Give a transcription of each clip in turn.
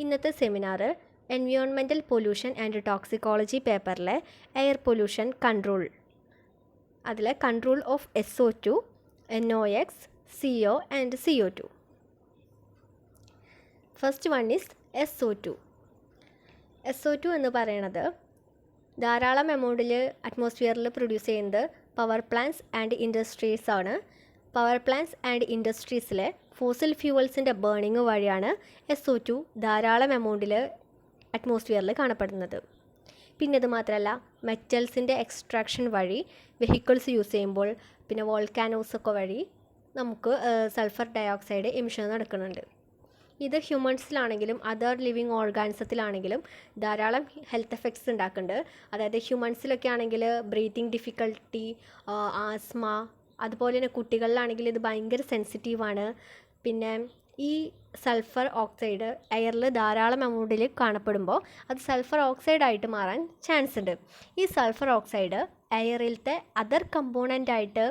ഇന്നത്തെ seminar environmental pollution and toxicology പേപ്പറിലെ air pollution control, അതിലെ control of SO2, NOx, CO and CO2. First one is SO2. SO2 എന്ന് പറയുന്നത് ധാരാളം എമൗണ്ടിൽ അറ്റ്മോസ്ഫിയറിൽ പ്രൊഡ്യൂസ് ചെയ്യുന്നത് പവർ പ്ലാന്റ്സ് ആൻഡ് ഇൻഡസ്ട്രീസ് ആണ്. പവർ പ്ലാന്റ്സ് ആൻഡ് ഇൻഡസ്ട്രീസിലെ ഫോസിൽ ഫ്യൂവൽസിൻ്റെ ബേണിങ് വഴിയാണ് SO2 ധാരാളം എമൗണ്ടിൽ അറ്റ്മോസ്ഫിയറിൽ കാണപ്പെടുന്നത്. പിന്നെ ഇത് മാത്രമല്ല, മെറ്റൽസിൻ്റെ എക്സ്ട്രാക്ഷൻ വഴി വെഹിക്കിൾസ് യൂസ് ചെയ്യുമ്പോൾ, പിന്നെ വോൾക്കാനോസൊക്കെ വഴി നമുക്ക് സൾഫർ ഡയോക്സൈഡ് എമിഷൻ നടക്കുന്നുണ്ട്. ഇത് ഹ്യൂമൺസിലാണെങ്കിലും അതർ ലിവിങ് ഓർഗാനിസത്തിലാണെങ്കിലും ധാരാളം ഹെൽത്ത് എഫക്ട്സ് ഉണ്ടാക്കുന്നുണ്ട്. അതായത് ഹ്യൂമൺസിലൊക്കെ ആണെങ്കിൽ ബ്രീത്തിങ് ഡിഫിക്കൽട്ടി, ആസ്മ, അതുപോലെ തന്നെ കുട്ടികളിലാണെങ്കിൽ ഇത് ഭയങ്കര സെൻസിറ്റീവാണ്. പിന്നെ ഈ സൾഫർ ഓക്സൈഡ് എയറിൽ ധാരാളം എമൗണ്ടിൽ കാണപ്പെടുമ്പോൾ അത് സൾഫർ ഓക്സൈഡായിട്ട് മാറാൻ ചാൻസ് ഉണ്ട്. ഈ സൾഫർ ഓക്സൈഡ് എയറിലത്തെ അതർ കമ്പോണൻ്റായിട്ട്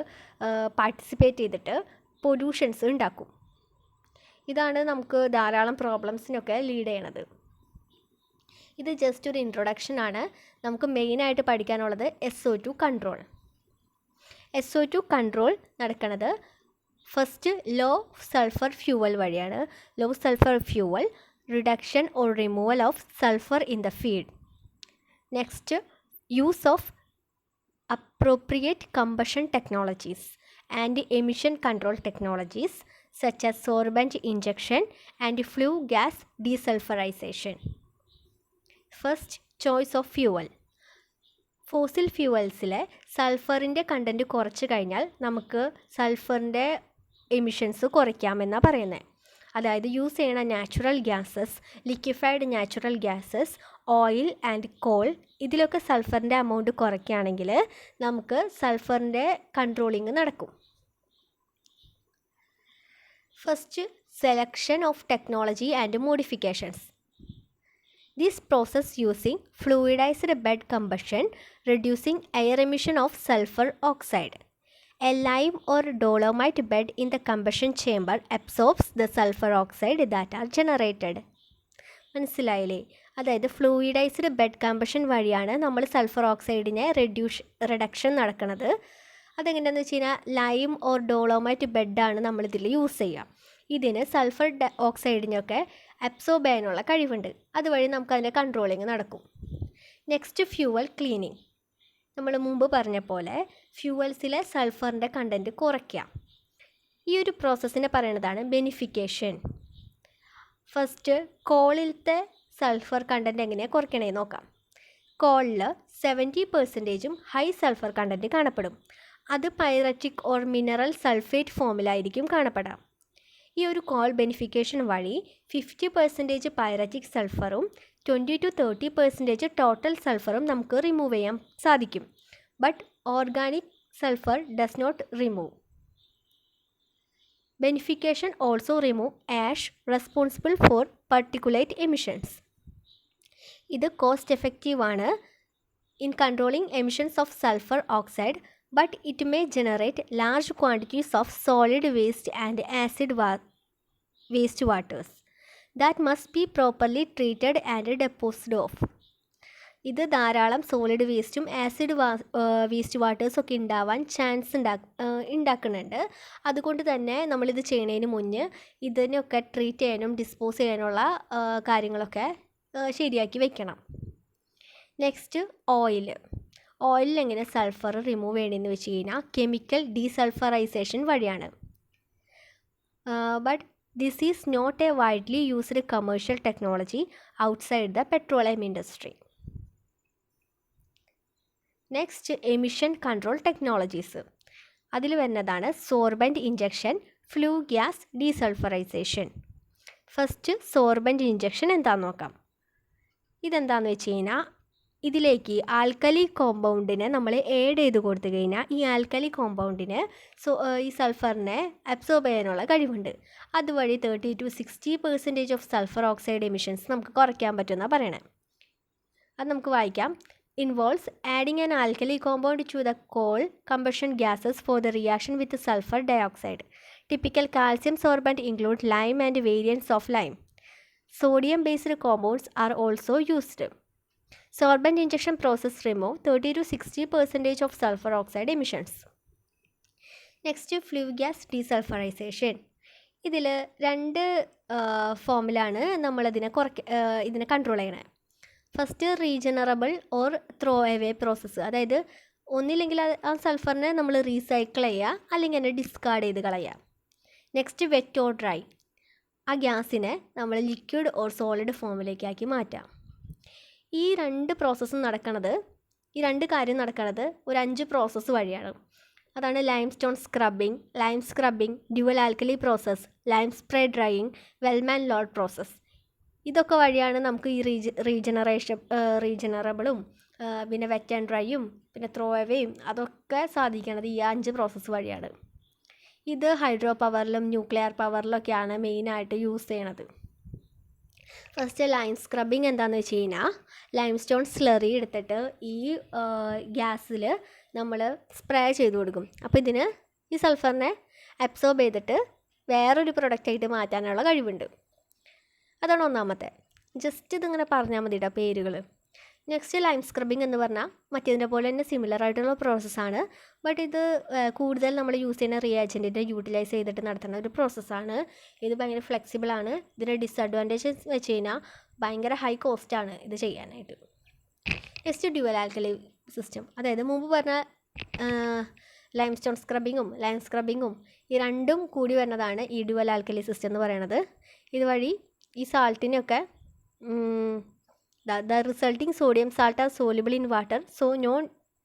പാർട്ടിസിപ്പേറ്റ് ചെയ്തിട്ട് പൊല്യൂഷൻസ് ഉണ്ടാക്കും. ഇതാണ് നമുക്ക് ധാരാളം പ്രോബ്ലംസിനൊക്കെ ലീഡ് ചെയ്യണത്. ഇത് ജസ്റ്റ് ഒരു ഇൻട്രൊഡക്ഷൻ ആണ്. നമുക്ക് മെയിനായിട്ട് പഠിക്കാനുള്ളത് SO2 കൺട്രോൾ. SO2 കൺട്രോൾ നടക്കുന്നത് ഫസ്റ്റ് ലോ സൾഫർ ഫ്യൂവൽ വഴിയാണ്. Low sulphur fuel reduction or removal of sulphur in the feed. Next use of appropriate combustion technologies and emission control technologies such as sorbent injection and flue gas desulfurization. First, choice of fuel. Fossil ഫ്യൂവൽസിലെ സൾഫറിൻ്റെ content കുറച്ച് കഴിഞ്ഞാൽ നമുക്ക് സൾഫറിൻ്റെ emissions കുറയ്ക്കാമെന്നാണ് പറയുന്നത്. അതായത് use ചെയ്യണ natural gases, liquefied natural gases, oil and call, ഇതിലൊക്കെ സൾഫറിൻ്റെ amount കുറയ്ക്കുകയാണെങ്കിൽ നമുക്ക് സൾഫറിൻ്റെ കൺട്രോളിങ് നടക്കും. First, selection of technology and modifications. This process using fluidized bed combustion, reducing air emission of sulfur oxide. A lime or dolomite bed in the combustion chamber absorbs the sulfur oxide that are generated. മനസ്സിലായില്ലേ? അതായത് fluidised bed combustion വഴിയാണ് നമ്മൾ sulphur ഓക്സൈഡിനെ reduction നടക്കുന്നത്. അതെങ്ങനെയാണെന്ന് വെച്ച് കഴിഞ്ഞാൽ lime or dolomite ബെഡാണ് നമ്മളിതിൽ use ചെയ്യുക. ഇതിന് സൾഫർ ഓക്സൈഡിനൊക്കെ അബ്സോർബ് ചെയ്യാനുള്ള കഴിവുണ്ട്. അതുവഴി നമുക്കതിൻ്റെ കൺട്രോളിങ് നടക്കും. Next fuel cleaning. നമ്മൾ മുമ്പ് പറഞ്ഞ പോലെ ഫ്യൂവൽസിലെ സൾഫറിൻ്റെ കണ്ടൻറ്റ് കുറയ്ക്കുക. ഈ ഒരു പ്രോസസ്സിനെ പറയുന്നതാണ് ബെനിഫിക്കേഷൻ. ഫസ്റ്റ് കോളിലത്തെ സൾഫർ കണ്ടൻറ്റ് എങ്ങനെയാണ് കുറയ്ക്കണേ നോക്കാം. കോളിൽ 70% ഹൈ സൾഫർ കണ്ടൻറ്റ് കാണപ്പെടും. അത് പൈററ്റിക് ഓർ മിനറൽ സൾഫേറ്റ് ഫോമിലായിരിക്കും കാണപ്പെടാം. ഈ ഒരു കോൾ ബെനിഫിക്കേഷൻ വഴി 50% പൈററ്റിക് സൾഫറും 20-30% ടോട്ടൽ സൾഫറും നമുക്ക് റിമൂവ് ചെയ്യാൻ സാധിക്കും. But organic sulphur does not remove. Beneficiation also remove ash responsible for particulate emissions. ഇത് കോസ്റ്റ് എഫക്റ്റീവാണ് in controlling emissions of sulphur oxide, but it may generate large quantities of solid waste and acid waste waters that must be properly treated and disposed of. ഇത് ധാരാളം solid വേസ്റ്റും acid waste വാട്ടേഴ്സൊക്കെ ഉണ്ടാവാൻ chance ഉണ്ടാക്കുന്നുണ്ട്. അതുകൊണ്ട് തന്നെ നമ്മളിത് ചെയ്യുന്നതിന് മുന്നേ ഇതിനൊക്കെ ട്രീറ്റ് ചെയ്യാനും ഡിസ്പോസ് ചെയ്യാനുള്ള കാര്യങ്ങളൊക്കെ ശരിയാക്കി വെക്കണം. Next oil. ഓയിലിൽ എങ്ങനെ സൾഫർ റിമൂവ് ചെയ്യണമെന്ന് വെച്ച് കഴിഞ്ഞാൽ കെമിക്കൽ ഡീസൾഫറൈസേഷൻ വഴിയാണ്. But this is not a widely used commercial technology outside the petroleum industry. Next emission control technologies. അതിൽ വരുന്നതാണ് sorbent injection, flue gas desulphurisation. First sorbent injection എന്താണെന്ന് നോക്കാം. ഇതെന്താണെന്ന് വെച്ച് കഴിഞ്ഞാൽ ഇതിലേക്ക് ആൽക്കലി കോമ്പൗണ്ടിനെ നമ്മൾ ആഡ് ചെയ്ത് കൊടുത്തു കഴിഞ്ഞാൽ ഈ ആൽക്കലി കോമ്പൗണ്ടിന് ഈ സൾഫറിനെ അബ്സോർബ് ചെയ്യാനുള്ള കഴിവുണ്ട്. അതുവഴി 30-60% ഓഫ് സൾഫർ ഓക്സൈഡ് എമിഷൻസ് നമുക്ക് കുറയ്ക്കാൻ പറ്റുമെന്നാണ് പറയണത്. അത് നമുക്ക് വായിക്കാം. Involves adding an alkali compound to the coal combustion gases for the reaction with sulphur dioxide. Typical calcium sorbent include lime and variance of lime. sodium-based compounds are also used. Sorbent injection process remove 30 to 60% of sulfur oxide emissions. Next flue gas desulphurisation. ഇതിൽ രണ്ട് ഫോമിലാണ് നമ്മളിതിനെ ഇതിനെ control ചെയ്യണേ. First regenerable or throw away process, അതായത് ഒന്നില്ലെങ്കിൽ ആ സൾഫറിനെ നമ്മൾ റീസൈക്കിൾ ചെയ്യുക, അല്ലെങ്കിൽ അതിനെ ഡിസ്കാർഡ് ചെയ്ത് കളയുക. നെക്സ്റ്റ് വെറ്റ് ഓർ ഡ്രൈ, ആ ഗ്യാസിനെ നമ്മൾ ലിക്വിഡ് ഓർ സോളിഡ് ഫോമിലേക്കാക്കി മാറ്റാം. ഈ രണ്ട് കാര്യം നടക്കുന്നത് ഒരു 5 പ്രോസസ്സ് വഴിയാണ്. അതാണ് limestone scrubbing, lime scrubbing, dual alkali process, lime spray drying, Wellman Lord process. ഇതൊക്കെ വഴിയാണ് നമുക്ക് ഈ റീജനറബിളും പിന്നെ വെറ്റ് ആൻഡ് ഡ്രൈയും പിന്നെ ത്രോ എവേയും അതൊക്കെ സാധിക്കുന്നത് ഈ 5 പ്രോസസ്സ് വഴിയാണ്. ഇത് ഹൈഡ്രോ പവറിലും ന്യൂക്ലിയർ പവറിലൊക്കെയാണ് മെയിനായിട്ട് യൂസ് ചെയ്യണത്. ഫസ്റ്റ് ലൈം സ്ക്രബിങ് എന്താണെന്ന് വെച്ച് കഴിഞ്ഞാൽ ലൈംസ്റ്റോൺ സ്ലറി എടുത്തിട്ട് ഈ ഗ്യാസിൽ നമ്മൾ സ്പ്രേ ചെയ്ത് കൊടുക്കും. അപ്പോൾ ഇതിന് ഈ സൾഫറിനെ അബ്സോർബ് ചെയ്തിട്ട് വേറൊരു പ്രൊഡക്റ്റായിട്ട് മാറ്റാനുള്ള കഴിവുണ്ട്. അതാണ് ഒന്നാമത്തെ. ജസ്റ്റ് ഇതിങ്ങനെ പറഞ്ഞാൽ മതി കേട്ടോ പേരുകൾ. നെക്സ്റ്റ് ലൈം സ്ക്രബിങ് എന്ന് പറഞ്ഞാൽ മറ്റേതിനെ പോലെ തന്നെ സിമിലർ ആയിട്ടുള്ള പ്രോസസ്സാണ്. ബട്ട് ഇത് കൂടുതൽ നമ്മൾ യൂസ് ചെയ്യുന്ന റിയാജൻറ്റിനെ യൂട്ടിലൈസ് ചെയ്തിട്ട് നടത്തുന്ന ഒരു പ്രോസസ്സാണ്. ഇത് ഭയങ്കര ഫ്ലെക്സിബിളാണ്. ഇതിൻ്റെ ഡിസഡ്വാൻറ്റേജസ് വെച്ച് കഴിഞ്ഞാൽ ഭയങ്കര ഹൈ കോസ്റ്റാണ് ഇത് ചെയ്യാനായിട്ട്. നെക്സ്റ്റ് ഡ്യുവൽ ആൽക്കലി സിസ്റ്റം, അതായത് മുമ്പ് പറഞ്ഞ ലൈംസ്റ്റോൺ സ്ക്രബിങ്ങും ലൈം സ്ക്രബിങ്ങും ഈ രണ്ടും കൂടി വരുന്നതാണ് ഈ ഡ്യുവൽ ആൽക്കലി സിസ്റ്റം എന്ന് പറയുന്നത്. ഇതുവഴി ഈ സാൾട്ടിനൊക്കെ the resulting sodium salt are soluble in water, so no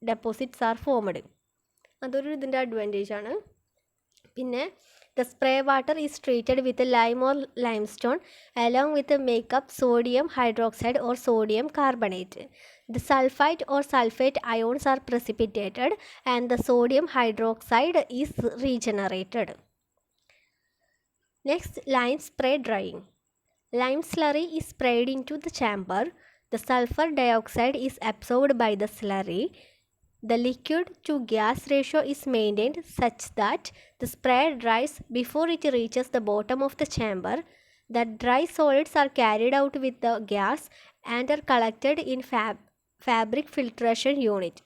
deposits are formed. അതൊരു ഇതിൻ്റെ അഡ്വാൻറ്റേജ് ആണ്. പിന്നെ the spray water is treated with lime or limestone along with the makeup sodium hydroxide or sodium carbonate. The sulfite or sulfate ions are precipitated and the sodium hydroxide is regenerated. Next, lime spray drying. Lime slurry is sprayed into the chamber. The sulfur dioxide is absorbed by the slurry. The liquid to gas ratio is maintained such that the spray dries before it reaches the bottom of the chamber. The dry solids are carried out with the gas and are collected in fabric filtration unit.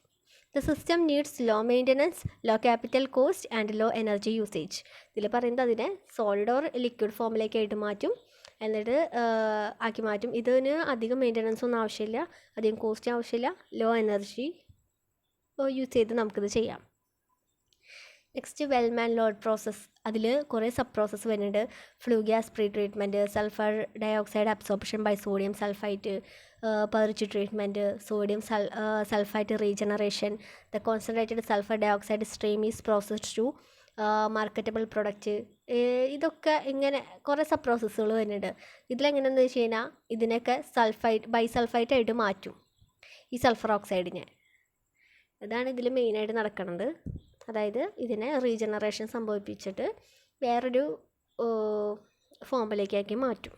The system needs low maintenance, low capital cost and low energy usage. ഇതിൽ പറയുന്നത് അതിനെ solid or liquid ഫോമിലേക്കായിട്ട് മാറ്റും, എന്നിട്ട് ആക്കി മാറ്റും. ഇതിന് അധികം maintenance ഒന്നും ആവശ്യമില്ല, അധികം കോസ്റ്റ് ആവശ്യമില്ല, ലോ എനർജി യൂസ് ചെയ്ത് നമുക്കിത് ചെയ്യാം. Next Wellman Lord process. അതിൽ കുറേ സബ് പ്രോസസ്സ് വരുന്നുണ്ട്. Flue gas pre treatment, sulphur dioxide absorption by sodium sulphite, purge treatment, sodium sulphite regeneration. The concentrated sulphur dioxide stream is processed to marketable product. ഇതൊക്കെ ഇങ്ങനെ കുറേ sub പ്രോസസ്സുകൾ വരുന്നുണ്ട്. ഇതിലെങ്ങനെയാണെന്ന് വെച്ച് കഴിഞ്ഞാൽ ഇതിനൊക്കെ ബൈസൾഫൈറ്റ് ആയിട്ട് മാറ്റും ഈ സൾഫർ ഓക്സൈഡിനെ. ഇതാണ് ഇതിൽ മെയിനായിട്ട് നടക്കുന്നത്. അതായത് ഇതിനെ റീജനറേഷൻ സംഭവിപ്പിച്ചിട്ട് വേറൊരു ഫോമിലേക്കാക്കി മാറ്റും.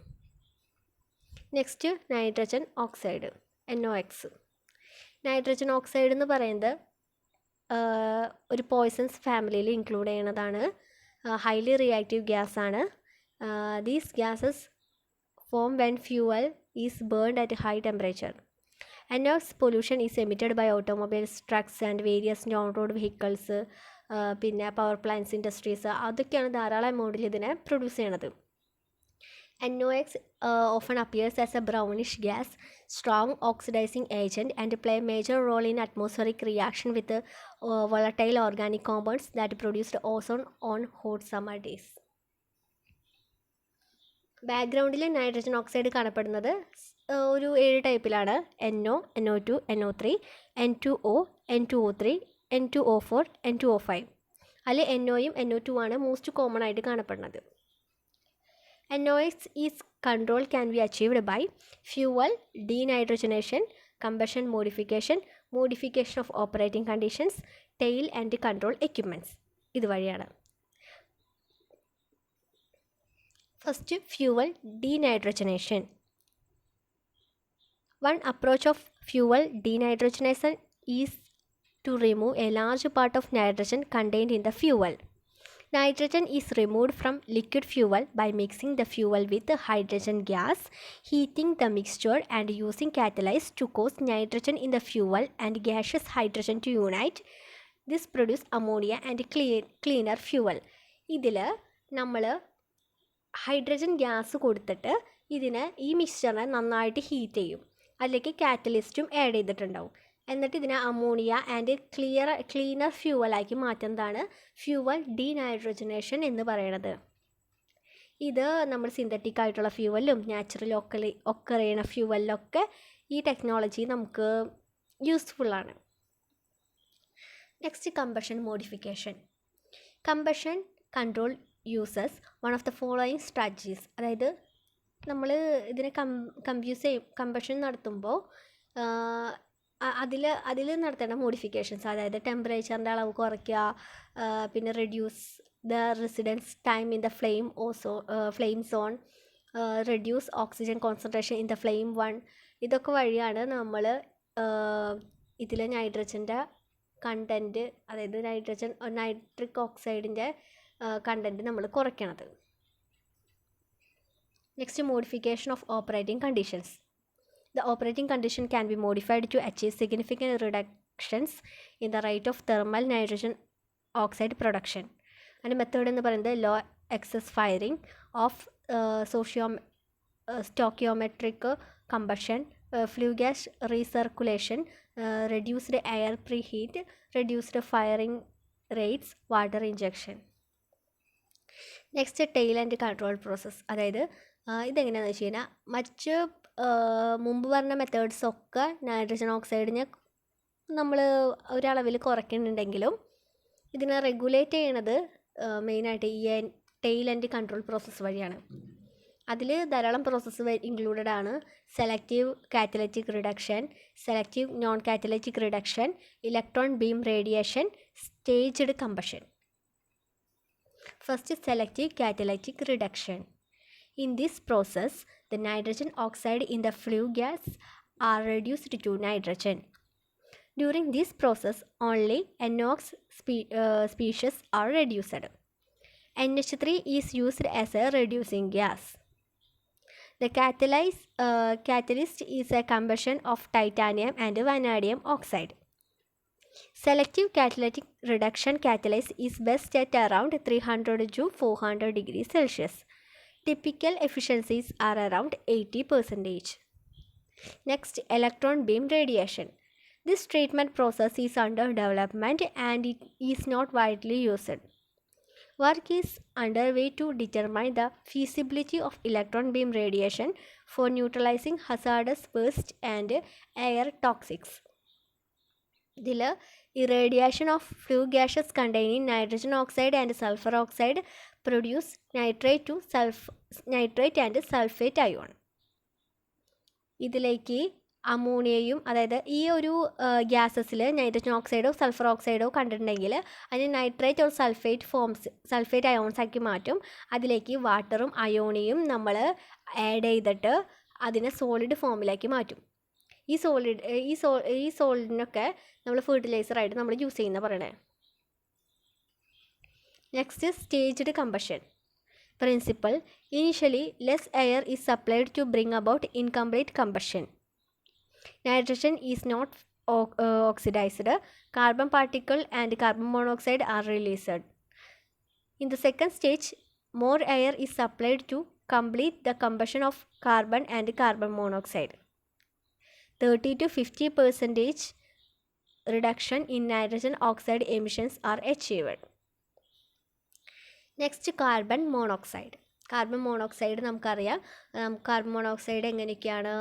Next nitrogen oxide, NOx. Nitrogen oxide എന്ന് പറയുന്നത് ഒരു പോയ്സൺസ് ഫാമിലിയിൽ ഇൻക്ലൂഡ് ചെയ്യുന്നതാണ്. ഹൈലി റിയാക്റ്റീവ് ഗ്യാസാണ്. These gases form when fuel is burned at high temperature. NOx pollution is emitted by automobiles, trucks and various non road vehicles, പിന്നെ power plants, industries, അതൊക്കെയാണ് ധാരാളം എമൗണ്ടിൽ ഇതിനെ പ്രൊഡ്യൂസ് ചെയ്യണത്. NOx often appears as a brownish gas, strong oxidizing agent and play a major role in atmospheric reaction with volatile organic compounds that produce ozone on hot summer days. ബാക്ക്ഗ്രൗണ്ടിൽ nitrogen oxide കാണപ്പെടുന്നത് ഒരു 7 ടൈപ്പിലാണ്. NO, NO2, NO3, N2O, N2O3, N2O4, N2O5. അതിൽ NOയും NO2 ആണ് most common ആയിട്ട് കാണപ്പെടുന്നത്. NOx is control can be achieved by fuel denitrogenation, combustion modification of operating conditions, tail and control equipments. ഇതുവഴിയാണ്. First fuel denitrogenation. One approach of fuel denitrogenation is to remove a large part of nitrogen contained in the fuel. Nitrogen is removed from liquid fuel by mixing the fuel with hydrogen gas, heating the mixture and using catalyst to cause nitrogen in the fuel and gaseous hydrogen to unite. This produce ammonia and cleaner fuel. ഇതിൽ നമ്മൾ hydrogen gas കൊടുത്തിട്ട് ഇതിനെ ഈ മിക്സ്ചറിനെ നന്നായിട്ട് heat ചെയ്യും, അല്ലെങ്കിൽ കാറ്റലിസ്റ്റും add ചെയ്തിട്ടുണ്ടാവും. എന്നിട്ട് ഇതിനെ അമോണിയ ആൻഡ് ക്ലീനർ ഫ്യൂവലാക്കി മാറ്റുന്നതാണ് ഫ്യൂവൽ ഡീനൈട്രജനേഷൻ എന്ന് പറയുന്നത്. ഇത് നമ്മൾ സിന്തറ്റിക് ആയിട്ടുള്ള ഫ്യൂവലിലും നാച്ചുറൽ ഒക്കർ ചെയ്യുന്ന ഫ്യൂവലിലൊക്കെ ഈ ടെക്നോളജി നമുക്ക് യൂസ്ഫുള്ളാണ്. Next, combustion modification. Combustion control uses one of the following strategies. അതായത് നമ്മൾ ഇതിനെ കമ്പഷൻ നടത്തുമ്പോൾ അതിൽ നടത്തേണ്ട മോഡിഫിക്കേഷൻസ്, അതായത് ടെമ്പറേച്ചറിൻ്റെ അളവ് കുറയ്ക്കുക, പിന്നെ reduce the residence time in the flame zone, reduce oxygen concentration in the flame one. ഇതൊക്കെ വഴിയാണ് നമ്മൾ ഇതിൽ നൈട്രജൻ്റെ കണ്ടൻറ്റ്, അതായത് നൈട്രിക് ഓക്സൈഡിൻ്റെ കണ്ടൻറ്റ് നമ്മൾ കുറയ്ക്കണത്. Next, modification of operating conditions. The operating condition can be modified to achieve significant reductions in the rate of thermal nitrogen oxide production. And method എന്ന് പറയുന്നത് low excess firing of stoichiometric combustion, flue gas recirculation, reduced air preheat, reduced firing rates, water injection. Next, tail and control process. അതായത് ഇതെങ്ങനെയാണെന്ന് വെച്ച് കഴിഞ്ഞാൽ മുമ്പ് പറഞ്ഞ മെത്തേഡ്സൊക്കെ nitrogen ഓക്സൈഡിനെ നമ്മൾ ഒരളവിൽ കുറയ്ക്കുന്നുണ്ടെങ്കിലും ഇതിനെ റെഗുലേറ്റ് ചെയ്യണത് മെയിനായിട്ട് ഈ ടെയിൽ ആൻഡ് കൺട്രോൾ പ്രോസസ്സ് വഴിയാണ്. അതിൽ ധാരാളം പ്രോസസ്സ് ഇൻക്ലൂഡഡ് ആണ്. Selective catalytic reduction, selective non catalytic reduction, electron beam radiation, staged combustion. First, selective catalytic reduction. In this process, the nitrogen oxide in the flue gas are reduced to nitrogen. During this process, only NOx species are reduced. NH3 is used as a reducing gas. The catalyst is a combustion of titanium and vanadium oxide. Selective catalytic reduction catalyst is best at around 300 to 400 degrees Celsius. Typical efficiencies are around 80%. Next, electron beam radiation. This treatment process is under development and it is not widely used. Work is underway to determine the feasibility of electron beam radiation for neutralizing hazardous waste and air toxics. ഇതിൽ irradiation of flue gases containing nitrogen oxide and sulfur oxide produce nitrate and sulfate ion. ഇതിലേക്ക് അമോണിയയും, അതായത് ഈ ഒരു ഗ്യാസസിൽ nitrogen ഓക്സൈഡോ sulphur ഓക്സൈഡോ കണ്ടിട്ടുണ്ടെങ്കിൽ അതിന് nitrate or sulphate ions ആക്കി മാറ്റും. അതിലേക്ക് വാട്ടറും അയോണിയും നമ്മൾ ആഡ് ചെയ്തിട്ട് അതിനെ സോളിഡ് ഫോമിലേക്ക് മാറ്റും. ഈ സോളിഡിനൊക്കെ നമ്മൾ ഫെർട്ടിലൈസറായിട്ട് നമ്മൾ യൂസ് ചെയ്യുന്ന പറയണേ. Next, staged combustion principle. Initially less air is supplied to bring about incomplete combustion. Nitrogen is not oxidized. Carbon particle and carbon monoxide are released. In the second stage, more air is supplied to complete the combustion of carbon and carbon monoxide. 30 to 50% reduction in nitrogen oxide emissions are achieved. Next, carbon monoxide. Carbon monoxide നമുക്കറിയാം. Carbon monoxide എങ്ങനെയൊക്കെയാണ്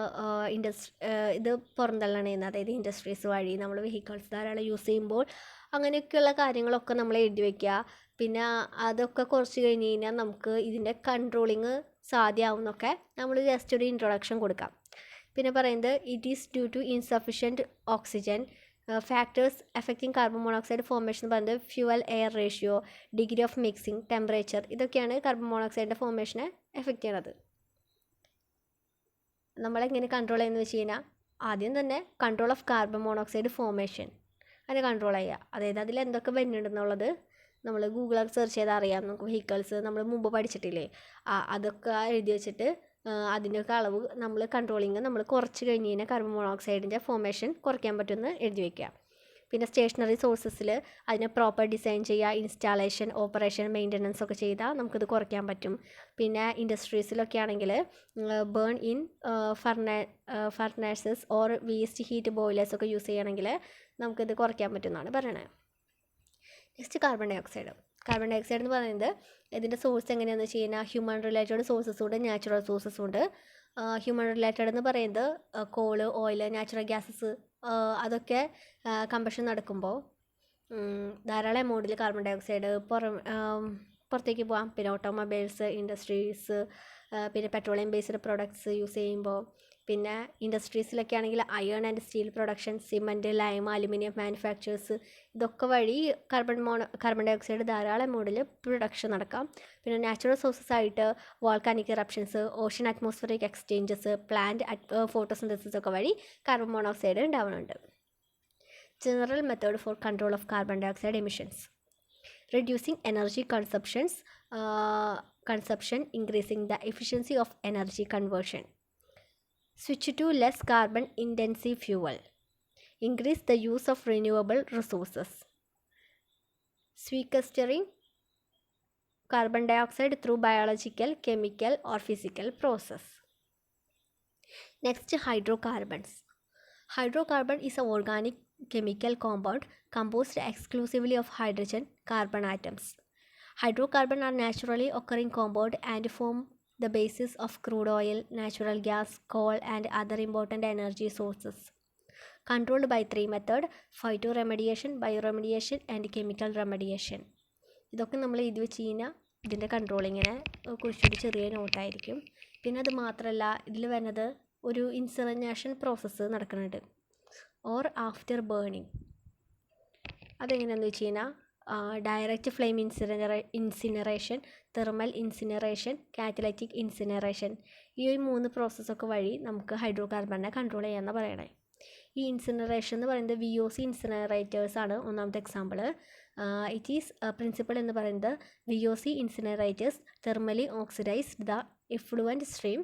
ഇത് പുറന്തള്ളണേന്ന്, അതായത് industries വഴി നമ്മൾ vehicles ധാരാളം use ചെയ്യുമ്പോൾ അങ്ങനെയൊക്കെയുള്ള കാര്യങ്ങളൊക്കെ നമ്മൾ എഴുതി വയ്ക്കുക. പിന്നെ അതൊക്കെ കുറച്ച് കഴിഞ്ഞ് കഴിഞ്ഞാൽ നമുക്ക് ഇതിൻ്റെ കൺട്രോളിങ് സാധ്യമാവുന്നൊക്കെ നമ്മൾ ജസ്റ്റ് ഒരു ഇൻട്രൊഡക്ഷൻ കൊടുക്കാം. പിന്നെ പറയുന്നത് it is due to insufficient oxygen. Factors affecting carbon monoxide formation എന്ന് പറയുന്നത് fuel air ratio, degree of mixing, temperature, ഇതൊക്കെയാണ് കാർബൺ മോണോക്സൈഡിൻ്റെ ഫോർമേഷനെ എഫക്റ്റ് ചെയ്യണത്. നമ്മളെങ്ങനെ കൺട്രോൾ ചെയ്യുന്നത് വെച്ച് കഴിഞ്ഞാൽ ആദ്യം തന്നെ control of carbon monoxide formation അതിനെ കൺട്രോൾ ചെയ്യുക. അതായത് അതിൽ എന്തൊക്കെ വരുന്നുണ്ടെന്നുള്ളത് നമ്മൾ ഗൂഗിളൊക്കെ സെർച്ച് ചെയ്താൽ അറിയാം നമുക്ക് വെഹിക്കിൾസ് നമ്മൾ മുമ്പ് പഠിച്ചിട്ടില്ലേ, അതൊക്കെ എഴുതി വെച്ചിട്ട് അതിൻ്റെയൊക്കെ അളവ് നമ്മൾ കൺട്രോളിങ് നമ്മൾ കുറച്ച് കഴിഞ്ഞ് കഴിഞ്ഞാൽ കാർബൺ മോണോക്സൈഡിൻ്റെ ഫോർമേഷൻ കുറയ്ക്കാൻ പറ്റുമെന്ന് എഴുതി വയ്ക്കുക. പിന്നെ സ്റ്റേഷനറി സോഴ്സസിൽ അതിനെ പ്രോപ്പർ ഡിസൈൻ ചെയ്യുക, ഇൻസ്റ്റാളേഷൻ, ഓപ്പറേഷൻ, മെയിൻ്റനൻസ് ഒക്കെ ചെയ്താൽ നമുക്കിത് കുറയ്ക്കാൻ പറ്റും. പിന്നെ ഇൻഡസ്ട്രീസിലൊക്കെ ആണെങ്കിൽ burn in furnaces or waste heat boilers ഒക്കെ യൂസ് ചെയ്യുകയാണെങ്കിൽ നമുക്കിത് കുറയ്ക്കാൻ പറ്റുമെന്നാണ് പറയണത്. Next carbon dioxide. Carbon dioxide എന്ന് പറയുന്നത് ഇതിൻ്റെ സോഴ്സ് എങ്ങനെയാണെന്ന് വെച്ച് കഴിഞ്ഞാൽ ഹ്യൂമൻ റിലേറ്റഡ് സോഴ്സസും ഉണ്ട്, നാച്ചുറൽ സോഴ്സസും ഉണ്ട്. ഹ്യൂമൻ റിലേറ്റഡ് എന്ന് പറയുന്നത് കോള്, ഓയിൽ, നാച്ചുറൽ ഗ്യാസസ് അതൊക്കെ കമ്പഷൻ നടക്കുമ്പോൾ ധാരാളം എമൗണ്ടിൽ കാർബൺ ഡൈ ഓക്സൈഡ് പുറത്തേക്ക് പോകാം. പിന്നെ ഓട്ടോമൊബൈൽസ്, ഇൻഡസ്ട്രീസ്, പിന്നെ പെട്രോളിയം ബേസ്ഡ് പ്രൊഡക്ട്സ് യൂസ് ചെയ്യുമ്പോൾ, പിന്നെ ഇൻഡസ്ട്രീസിലൊക്കെ ആണെങ്കിൽ iron and steel production, cement, lime, aluminium manufacturers, ഇതൊക്കെ വഴി കാർബൺ ഡൈ ഓക്സൈഡ് ധാരാളം എമൗണ്ടിൽ പ്രൊഡക്ഷൻ നടക്കാം. പിന്നെ നാച്ചുറൽ സോഴ്സസ് ആയിട്ട് volcanic eruptions, ocean atmospheric exchanges, plant photosynthesis ഒക്കെ വഴി കാർബൺ മോണോക്സൈഡ് ഉണ്ടാവുന്നുണ്ട്. General method for control of carbon dioxide emissions: reducing energy consumption, increasing the efficiency of energy conversion, switch to less carbon intensive fuel, increase the use of renewable resources, sequestering carbon dioxide through biological, chemical or physical process. Next, hydrocarbons. Hydrocarbon is an organic chemical compound composed exclusively of hydrogen carbon atoms. Hydrocarbons are naturally occurring compound and form the basis of crude oil, natural gas, coal and other important energy sources. Controlled by 3 methods: phytoremediation, bioremediation and chemical remediation. ഇതൊക്കെ നമ്മൾ ഇത് വെച്ച് കഴിഞ്ഞാൽ ഇതിൻ്റെ കൺട്രോളിങ്ങിനെ കുറിച്ചൊരു ചെറിയ നോട്ടായിരിക്കും. പിന്നെ അത് മാത്രമല്ല ഇതിൽ വരുന്നത് ഒരു ഇൻസിനറേഷൻ പ്രോസസ്സ് നടക്കുന്നുണ്ട്, ഓർ ആഫ്റ്റർ ബേണിങ്. അതെങ്ങനെയാണെന്ന് വെച്ച് കഴിഞ്ഞാൽ direct flame incineration, thermal incineration, catalytic incineration, ഈ 3 പ്രോസസ്സൊക്കെ വഴി നമുക്ക് ഹൈഡ്രോ കാർബണിനെ കൺട്രോൾ ചെയ്യാമെന്ന് പറയണേ. ഈ ഇൻസിനറേഷൻ എന്ന് പറയുന്നത് VOC ഇൻസിനറേറ്റേഴ്സാണ് ഒന്നാമത്തെ എക്സാമ്പിൾ. ഇറ്റ് ഈസ് പ്രിൻസിപ്പിൾ എന്ന് പറയുന്നത് VOC incinerators thermally oxidised the effluent stream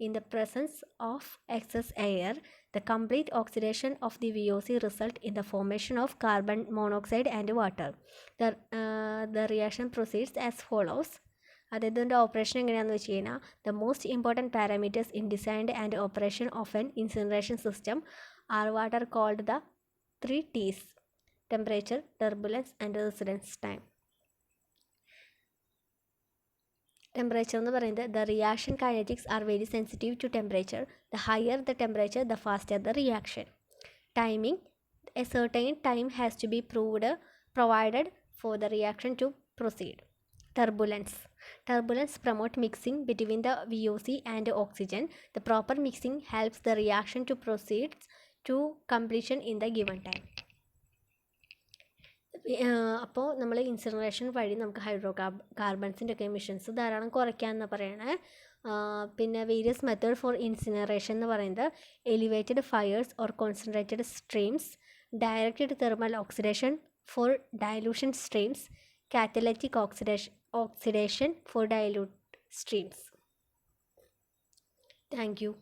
in the presence of excess air. The complete oxidation of the VOC result in the formation of carbon monoxide and water. The reaction proceeds as follows. അതായത് ഇതിൻ്റെ operation എങ്ങനെയാണെന്ന് വെച്ച് കഴിഞ്ഞാൽ the most important parameters in design and operation of an incineration system are what are called the 3 T's: temperature, turbulence and residence time. Temperature എന്ന് പറയുന്നത് the reaction kinetics are very sensitive to temperature. The higher the temperature, the faster the reaction. Timing: a certain time has to be provided for the reaction to proceed. Turbulence promote mixing between the VOC and oxygen. The proper mixing helps the reaction to proceed to completion in the given time. അപ്പോൾ നമ്മൾ incineration വഴി നമുക്ക് കാർബൺസിൻ്റെ ഒക്കെ emissions ധാരാളം കുറയ്ക്കാമെന്ന് പറയണേ. പിന്നെ various method for incineration എന്ന് പറയുന്നത് elevated fires or concentrated streams, directed thermal oxidation for dilution streams, catalytic oxidation for dilute streams. Thank you.